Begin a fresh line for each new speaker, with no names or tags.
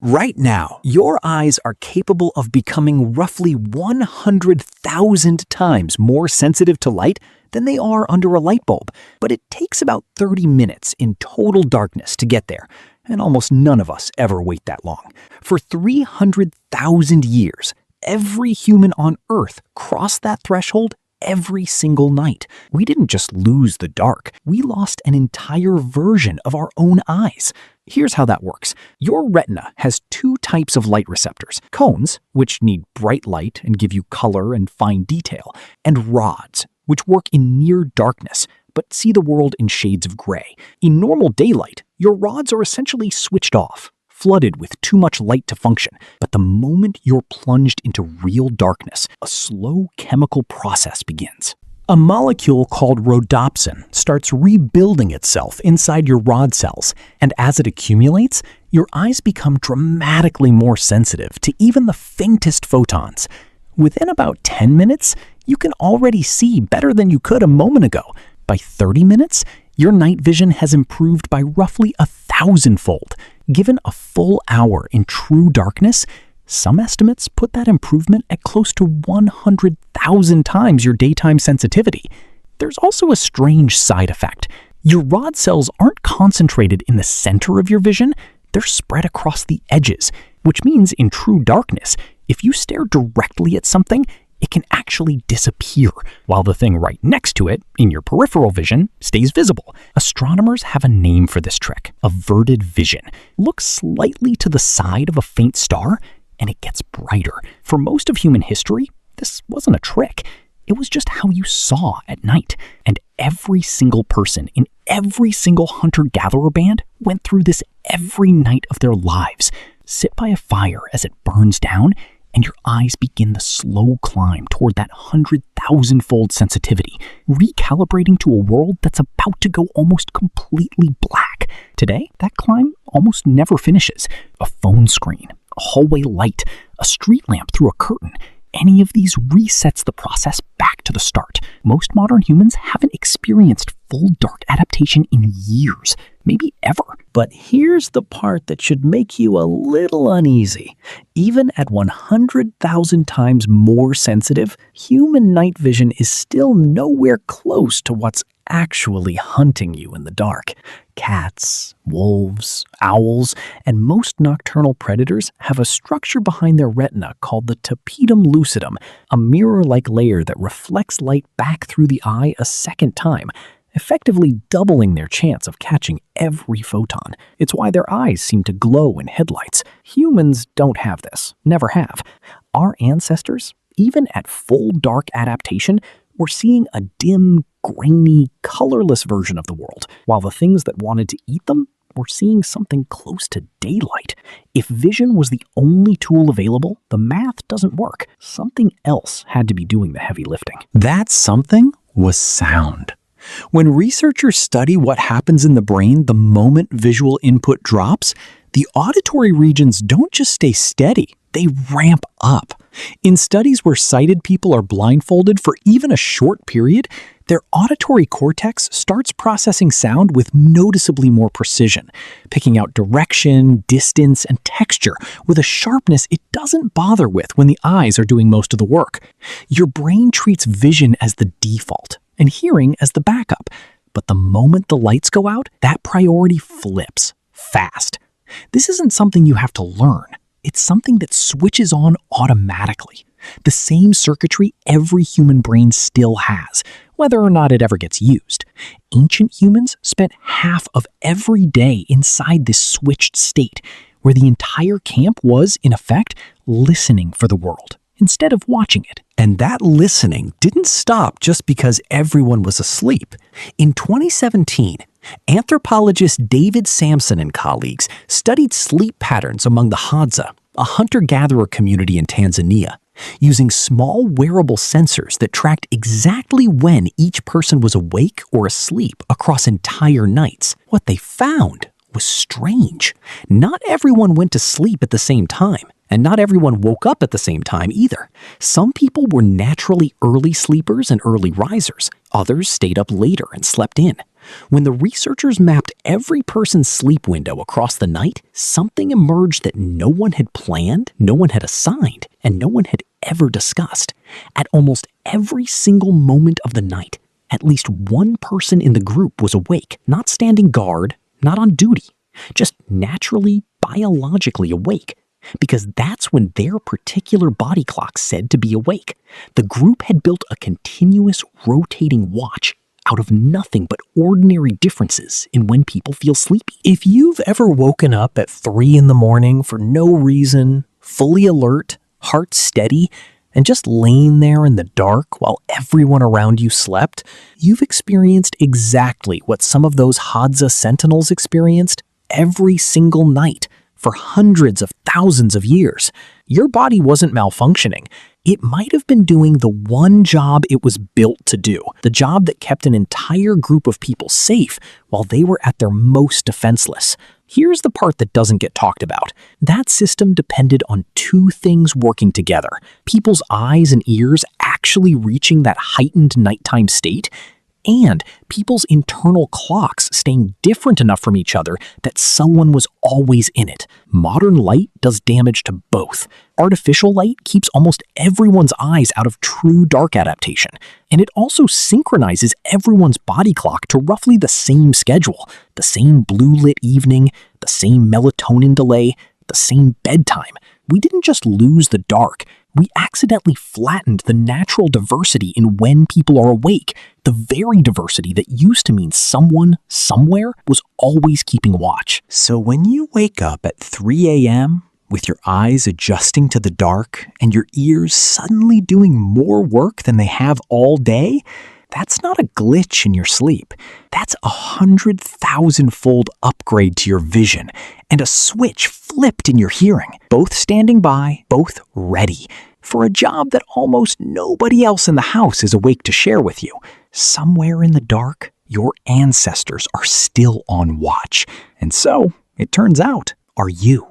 Right now, your eyes are capable of becoming roughly 100,000 times more sensitive to light than they are under a light bulb, but it takes about 30 minutes in total darkness to get there, and almost none of us ever wait that long. For 300,000 years, every human on Earth crossed that threshold every single night. We didn't just lose the dark, we lost an entire version of our own eyes. Here's how that works. Your retina has two types of light receptors: cones, which need bright light and give you color and fine detail, and rods, which work in near darkness but see the world in shades of gray. In normal daylight, your rods are essentially switched off, flooded with too much light to function. But the moment you're plunged into real darkness, a slow chemical process begins. A molecule called rhodopsin starts rebuilding itself inside your rod cells, and as it accumulates, your eyes become dramatically more sensitive to even the faintest photons. Within about 10 minutes, you can already see better than you could a moment ago. By 30 minutes, your night vision has improved by roughly 1,000-fold. Given a full hour in true darkness, some estimates put that improvement at close to 100,000 times your daytime sensitivity. There's also a strange side effect. Your rod cells aren't concentrated in the center of your vision, they're spread across the edges, which means in true darkness, if you stare directly at something, it can actually disappear, while the thing right next to it, in your peripheral vision, stays visible. Astronomers have a name for this trick: averted vision. Look slightly to the side of a faint star, and it gets brighter. For most of human history, this wasn't a trick. It was just how you saw at night. And every single person in every single hunter-gatherer band went through this every night of their lives. Sit by a fire as it burns down, and your eyes begin the slow climb toward that 100,000-fold sensitivity, recalibrating to a world that's about to go almost completely black. Today, that climb almost never finishes. A phone screen, a hallway light, a street lamp through a curtain. Any of these resets the process back to the start. Most modern humans haven't experienced full dark adaptation in years, maybe ever. But here's the part that should make you a little uneasy. Even at 100,000 times more sensitive, human night vision is still nowhere close to what's actually hunting you in the dark. Cats, wolves, owls, and most nocturnal predators have a structure behind their retina called the tapetum lucidum, a mirror-like layer that reflects light back through the eye a second time, effectively doubling their chance of catching every photon. It's why their eyes seem to glow in headlights. Humans don't have this, never have. Our ancestors, even at full dark adaptation, were seeing a dim, grainy, colorless version of the world, while the things that wanted to eat them were seeing something close to daylight. If vision was the only tool available, the math doesn't work. Something else had to be doing the heavy lifting. That something was sound. When researchers study what happens in the brain the moment visual input drops, the auditory regions don't just stay steady, they ramp up. In studies where sighted people are blindfolded for even a short period, their auditory cortex starts processing sound with noticeably more precision, picking out direction, distance, and texture with a sharpness it doesn't bother with when the eyes are doing most of the work. Your brain treats vision as the default and hearing as the backup. But the moment the lights go out, that priority flips fast. This isn't something you have to learn. It's something that switches on automatically. The same circuitry every human brain still has, whether or not it ever gets used. Ancient humans spent half of every day inside this switched state, where the entire camp was, in effect, listening for the world, instead of watching it. And that listening didn't stop just because everyone was asleep. In 2017, anthropologist David Samson and colleagues studied sleep patterns among the Hadza, a hunter-gatherer community in Tanzania, using small wearable sensors that tracked exactly when each person was awake or asleep across entire nights. What they found was strange. Not everyone went to sleep at the same time, and not everyone woke up at the same time either. Some people were naturally early sleepers and early risers. Others stayed up later and slept in. When the researchers mapped every person's sleep window across the night, something emerged that no one had planned, no one had assigned, and no one had ever discussed. At almost every single moment of the night, at least one person in the group was awake, not standing guard, not on duty, just naturally, biologically awake. Because that's when their particular body clock said to be awake. The group had built a continuous rotating watch out of nothing but ordinary differences in when people feel sleepy. If you've ever woken up at 3 in the morning for no reason, fully alert, heart steady, and just laying there in the dark while everyone around you slept, you've experienced exactly what some of those Hadza sentinels experienced every single night for hundreds of thousands of years. Your body wasn't malfunctioning. It might have been doing the one job it was built to do, the job that kept an entire group of people safe while they were at their most defenseless. Here's the part that doesn't get talked about. That system depended on two things working together: people's eyes and ears actually reaching that heightened nighttime state, and people's internal clocks staying different enough from each other that someone was always in it. Modern light does damage to both. Artificial light keeps almost everyone's eyes out of true dark adaptation, and it also synchronizes everyone's body clock to roughly the same schedule, the same blue-lit evening, the same melatonin delay, the same bedtime. We didn't just lose the dark. We accidentally flattened the natural diversity in when people are awake, the very diversity that used to mean someone, somewhere, was always keeping watch. So when you wake up at 3 a.m., with your eyes adjusting to the dark and your ears suddenly doing more work than they have all day, that's not a glitch in your sleep. That's 100,000-fold upgrade to your vision and a switch flipped in your hearing, both standing by, both ready, for a job that almost nobody else in the house is awake to share with you. Somewhere in the dark, your ancestors are still on watch. And so, it turns out, are you.